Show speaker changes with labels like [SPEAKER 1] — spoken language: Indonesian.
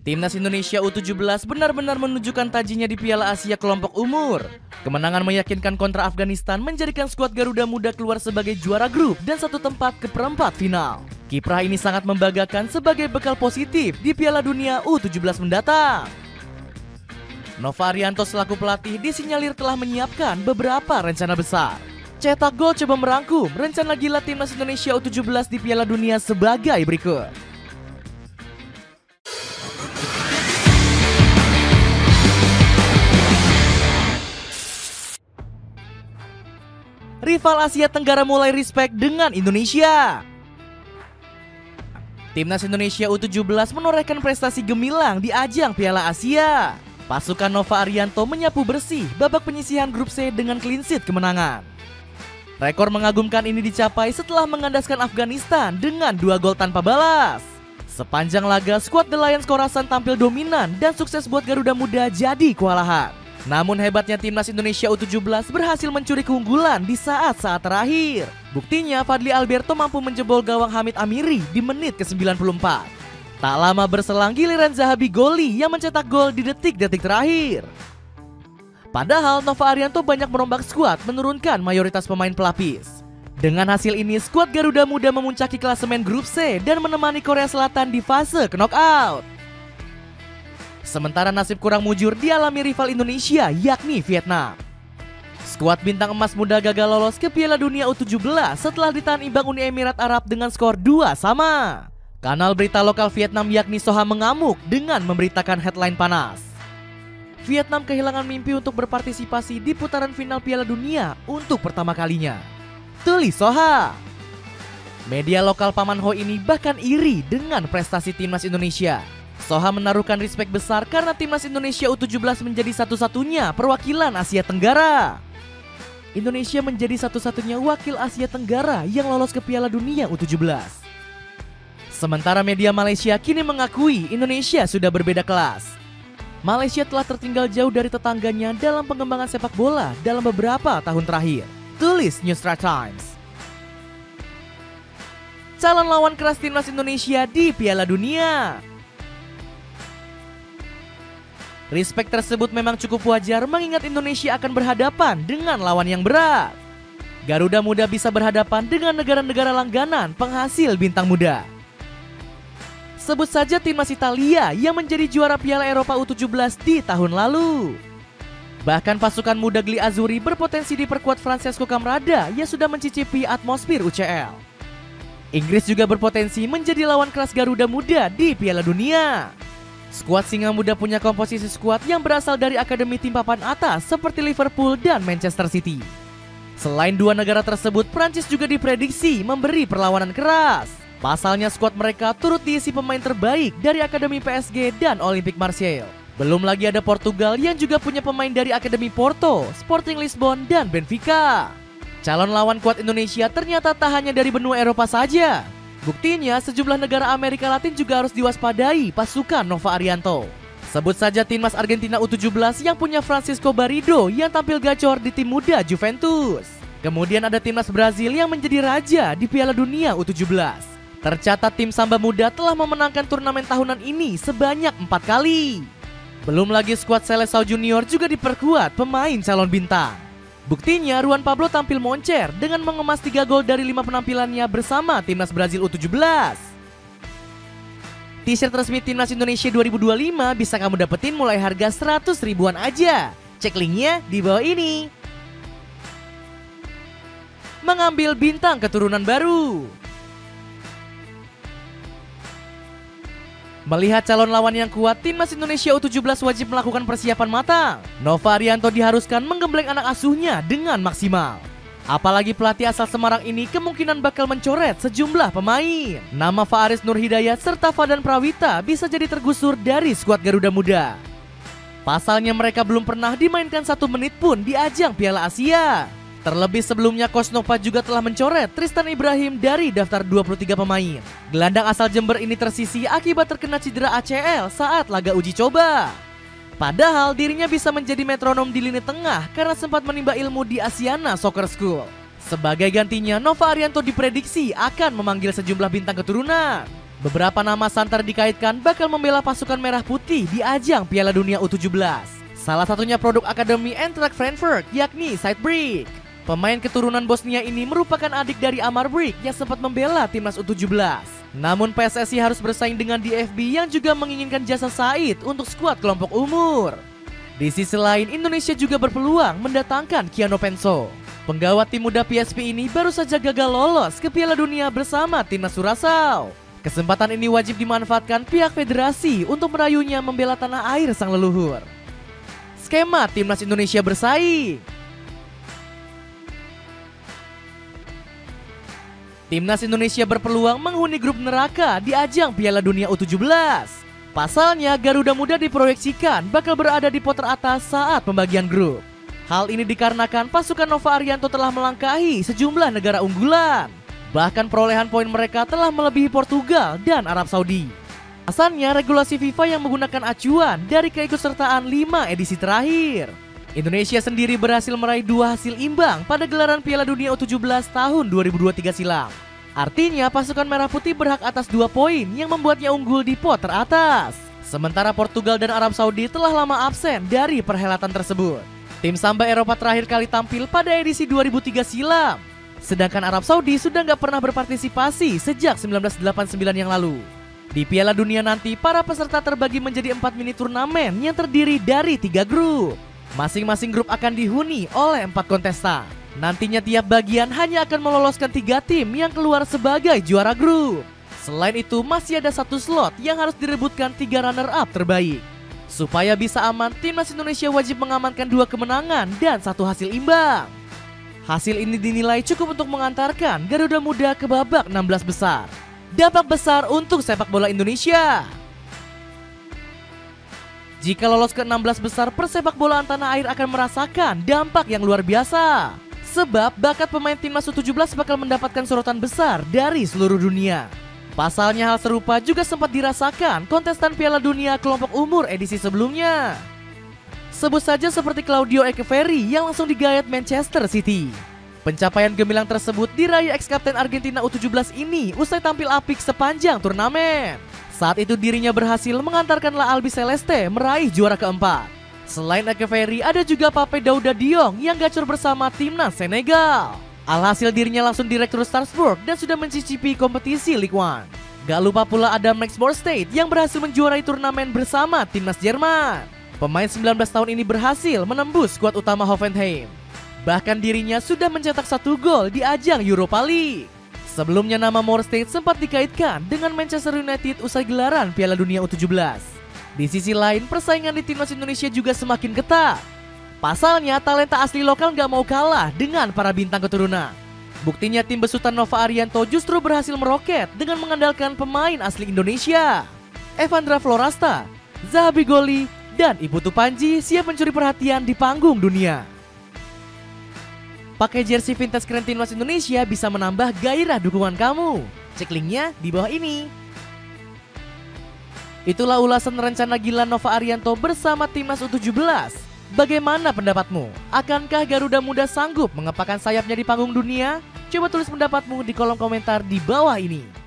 [SPEAKER 1] Timnas Indonesia U17 benar-benar menunjukkan tajinya di Piala Asia kelompok umur. Kemenangan meyakinkan kontra Afghanistan menjadikan skuad Garuda Muda keluar sebagai juara grup dan satu tempat ke perempat final. Kiprah ini sangat membanggakan sebagai bekal positif di Piala Dunia U17 mendatang. Nova Arianto selaku pelatih disinyalir telah menyiapkan beberapa rencana besar. Cetak gol coba merangkum rencana gila Timnas Indonesia U17 di Piala Dunia sebagai berikut. Rival Asia Tenggara mulai respect dengan Indonesia. Timnas Indonesia U17 menorehkan prestasi gemilang di ajang Piala Asia. Pasukan Nova Arianto menyapu bersih babak penyisihan grup C dengan clean sheet kemenangan. Rekor mengagumkan ini dicapai setelah mengandaskan Afghanistan dengan 2 gol tanpa balas. Sepanjang laga, skuad The Lions Khorasan tampil dominan dan sukses buat Garuda Muda jadi kewalahan. Namun hebatnya Timnas Indonesia U17 berhasil mencuri keunggulan di saat-saat terakhir. Buktinya Fadli Alberto mampu menjebol gawang Hamid Amiri di menit ke-94. Tak lama berselang giliran Zahabi Goli yang mencetak gol di detik-detik terakhir. Padahal Nova Arianto banyak merombak skuad menurunkan mayoritas pemain pelapis. Dengan hasil ini skuad Garuda Muda memuncaki klasemen grup C dan menemani Korea Selatan di fase knockout. Sementara nasib kurang mujur dialami rival Indonesia yakni Vietnam. Skuad bintang emas muda gagal lolos ke Piala Dunia U17 setelah ditahan imbang Uni Emirat Arab dengan skor 2-2. Kanal berita lokal Vietnam yakni Soha mengamuk dengan memberitakan headline panas. Vietnam kehilangan mimpi untuk berpartisipasi di putaran final Piala Dunia untuk pertama kalinya, tulis Soha. Media lokal Paman Ho ini bahkan iri dengan prestasi Timnas Indonesia. Soha menaruhkan respek besar karena Timnas Indonesia U17 menjadi satu-satunya perwakilan Asia Tenggara. Indonesia menjadi satu-satunya wakil Asia Tenggara yang lolos ke Piala Dunia U17. Sementara media Malaysia kini mengakui Indonesia sudah berbeda kelas. Malaysia telah tertinggal jauh dari tetangganya dalam pengembangan sepak bola dalam beberapa tahun terakhir, tulis New Straits Times. Calon lawan keras Timnas Indonesia di Piala Dunia. Respek tersebut memang cukup wajar mengingat Indonesia akan berhadapan dengan lawan yang berat. Garuda Muda bisa berhadapan dengan negara-negara langganan penghasil bintang muda. Sebut saja timnas Italia yang menjadi juara Piala Eropa U17 di tahun lalu. Bahkan pasukan muda Gli Azzurri berpotensi diperkuat Francesco Camrada yang sudah mencicipi atmosfer UCL. Inggris juga berpotensi menjadi lawan keras Garuda Muda di Piala Dunia. Skuad Singa Muda punya komposisi skuad yang berasal dari akademi tim papan atas seperti Liverpool dan Manchester City. Selain dua negara tersebut, Prancis juga diprediksi memberi perlawanan keras. Pasalnya skuad mereka turut diisi pemain terbaik dari akademi PSG dan Olympique Marseille. Belum lagi ada Portugal yang juga punya pemain dari akademi Porto, Sporting Lisbon dan Benfica. Calon lawan kuat Indonesia ternyata tak hanya dari benua Eropa saja. Buktinya sejumlah negara Amerika Latin juga harus diwaspadai pasukan Nova Arianto. Sebut saja timnas Argentina U17 yang punya Francisco Barrido yang tampil gacor di tim muda Juventus. Kemudian ada timnas Brazil yang menjadi raja di Piala Dunia U17. Tercatat tim Samba Muda telah memenangkan turnamen tahunan ini sebanyak 4 kali. Belum lagi skuad Seleção Junior juga diperkuat pemain calon bintang. Buktinya Ruan Pablo tampil moncer dengan mengemas 3 gol dari 5 penampilannya bersama timnas Brazil U17. T-shirt resmi Timnas Indonesia 2025 bisa kamu dapetin mulai harga 100 ribuan aja. Cek linknya di bawah ini. Mengambil bintang keturunan baru. Melihat calon lawan yang kuat, Timnas Indonesia U17 wajib melakukan persiapan matang. Nova Arianto diharuskan menggembleng anak asuhnya dengan maksimal. Apalagi pelatih asal Semarang ini kemungkinan bakal mencoret sejumlah pemain. Nama Faris Nur Hidayat serta Fadan Prawita bisa jadi tergusur dari skuad Garuda Muda. Pasalnya mereka belum pernah dimainkan 1 menit pun di ajang Piala Asia. Terlebih sebelumnya Coach Nova juga telah mencoret Tristan Ibrahim dari daftar 23 pemain. Gelandang asal Jember ini tersisih akibat terkena cedera ACL saat laga uji coba. Padahal dirinya bisa menjadi metronom di lini tengah karena sempat menimba ilmu di Asiana Soccer School. Sebagai gantinya, Nova Arianto diprediksi akan memanggil sejumlah bintang keturunan. Beberapa nama santer dikaitkan bakal membela pasukan merah putih di ajang Piala Dunia U17. Salah satunya produk Akademi Eintracht Frankfurt, yakni Sidebrick. Pemain keturunan Bosnia ini merupakan adik dari Amar Brick yang sempat membela timnas U17. Namun PSSI harus bersaing dengan DFB yang juga menginginkan jasa Said untuk skuad kelompok umur. Di sisi lain, Indonesia juga berpeluang mendatangkan Kiano Penso. Penggawa tim muda PSP ini baru saja gagal lolos ke Piala Dunia bersama timnas Curaçao. Kesempatan ini wajib dimanfaatkan pihak federasi untuk merayunya membela tanah air sang leluhur. Skema timnas Indonesia bersaing. Timnas Indonesia berpeluang menghuni grup neraka di ajang Piala Dunia U17. Pasalnya, Garuda Muda diproyeksikan bakal berada di pot teratas saat pembagian grup. Hal ini dikarenakan pasukan Nova Arianto telah melangkahi sejumlah negara unggulan. Bahkan perolehan poin mereka telah melebihi Portugal dan Arab Saudi. Alasannya, regulasi FIFA yang menggunakan acuan dari keikutsertaan 5 edisi terakhir. Indonesia sendiri berhasil meraih 2 hasil imbang pada gelaran Piala Dunia U17 tahun 2023 silam. Artinya pasukan merah putih berhak atas 2 poin yang membuatnya unggul di pot teratas. Sementara Portugal dan Arab Saudi telah lama absen dari perhelatan tersebut. Tim Samba Eropa terakhir kali tampil pada edisi 2003 silam. Sedangkan Arab Saudi sudah nggak pernah berpartisipasi sejak 1989 yang lalu. Di Piala Dunia nanti, para peserta terbagi menjadi 4 mini turnamen yang terdiri dari 3 grup. Masing-masing grup akan dihuni oleh 4 kontestan. Nantinya tiap bagian hanya akan meloloskan 3 tim yang keluar sebagai juara grup. Selain itu, masih ada 1 slot yang harus direbutkan 3 runner-up terbaik. Supaya bisa aman, timnas Indonesia wajib mengamankan 2 kemenangan dan 1 hasil imbang. Hasil ini dinilai cukup untuk mengantarkan Garuda Muda ke babak 16 besar. Dampak besar untuk sepak bola Indonesia. Jika lolos ke 16 besar, persepak bolaan tanah air akan merasakan dampak yang luar biasa. Sebab bakat pemain timnas U17 bakal mendapatkan sorotan besar dari seluruh dunia. Pasalnya hal serupa juga sempat dirasakan kontestan Piala Dunia kelompok umur edisi sebelumnya. Sebut saja seperti Claudio Echeverri yang langsung digayat Manchester City. Pencapaian gemilang tersebut diraih ex-kapten Argentina U17 ini usai tampil apik sepanjang turnamen. Saat itu dirinya berhasil mengantarkan La Albi Celeste meraih juara keempat. Selain Echeverri, ada juga Pape Daouda Diong yang gacor bersama timnas Senegal. Alhasil dirinya langsung direkrut Strasbourg dan sudah mencicipi kompetisi Ligue 1. Gak lupa pula ada Max Borstad yang berhasil menjuarai turnamen bersama timnas Jerman. Pemain 19 tahun ini berhasil menembus skuad utama Hoffenheim. Bahkan dirinya sudah mencetak 1 gol di ajang Europa League. Sebelumnya nama Borstad sempat dikaitkan dengan Manchester United usai gelaran Piala Dunia U17. Di sisi lain, persaingan di timnas Indonesia juga semakin ketat. Pasalnya, talenta asli lokal gak mau kalah dengan para bintang keturunan. Buktinya tim besutan Nova Arianto justru berhasil meroket dengan mengandalkan pemain asli Indonesia. Evandra Florasta, Zahabi Goli, dan Iputu Panji siap mencuri perhatian di panggung dunia. Pakai jersey vintage keren timnas Indonesia bisa menambah gairah dukungan kamu. Cek linknya di bawah ini. Itulah ulasan rencana gila Nova Arianto bersama timnas U17. Bagaimana pendapatmu? Akankah Garuda Muda sanggup mengepakkan sayapnya di panggung dunia? Coba tulis pendapatmu di kolom komentar di bawah ini.